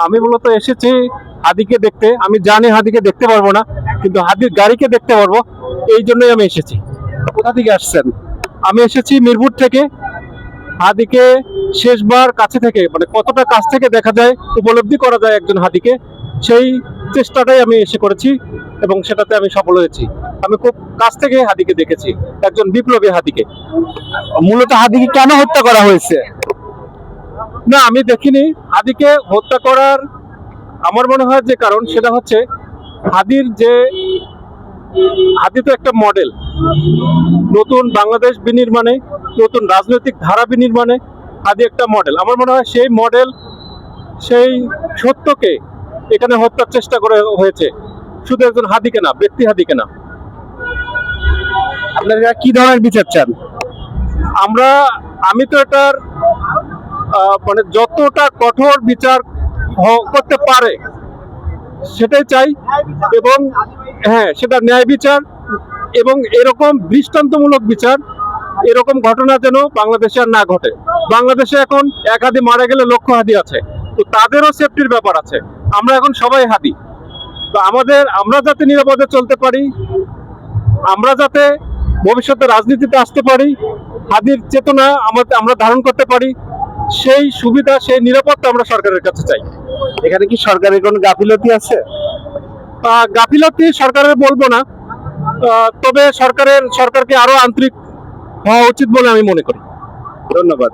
আমি মূলত এসেছি হাদিকে দেখতে। আমি জানি হাদিকে দেখতে পারবো না, কিন্তু হাদির গাড়িকে দেখতে পারবো, এই জন্যই আমি এসেছি। কোথা থেকে আসছেন? আমি এসেছি মিরপুর থেকে। হাদিকে শেষবার কাছে থেকে, মানে কতটা কাছ থেকে দেখা যায়, উপলব্ধি করা যায় একজন হাদিকে, সেই চেষ্টাটাই আমি এসে করেছি এবং সেটাতে আমি সফল হয়েছি। আমি খুব কাছ থেকে হাদিকে দেখেছি, একজন বিপ্লবী হাদিকে। মূলত হাদিকে কেন হত্যা করা হয়েছে? না, আমি দেখিনি হাদিকে হত্যা করার। আমার মনে হয় যে কারণ সেটা হচ্ছে হাদির যে, হাদি তো একটা মডেল, নতুন বাংলাদেশ বিনির্মাণে, নতুন রাজনৈতিক ধারা বিনির্মাণে হাদি একটা মডেল। আমার মনে হয় সেই মডেল, সেই সত্যকে এখানে হত্যার চেষ্টা করে হয়েছে, শুধু একজন হাদিকে না, ব্যক্তি হাদিকে না। আপনারা কি ধরনের বিচার চান? আমি তো এটার মানে যতটা কঠোর বিচার করতে পারে সেটাই চাই, এবং হ্যাঁ, সেটা ন্যায় বিচার এবং এরকম দৃষ্টান্তমূলক বিচার। এরকম ঘটনা যেন বাংলাদেশে আর না ঘটে। বাংলাদেশে এখন এক হাদি মারা গেলে লক্ষ হাদি আছে, তো তাদেরও সেফটির ব্যাপার আছে। আমরা এখন সবাই হাদি, তো আমরা যাতে নিরাপদে চলতে পারি, আমরা যাতে ভবিষ্যতে রাজনীতিতে আসতে পারি, হাদির চেতনা আমরা ধারণ করতে পারি, সেই সুবিধা, সেই নিরাপত্তা আমরা সরকারের কাছে চাই। এখানে কি সরকারের কোনো গাফিলতি আছে? গাফিলতি সরকারের বলবো না, তবে সরকারকে আরো আন্তরিক হওয়া উচিত বলে আমি মনে করি। ধন্যবাদ।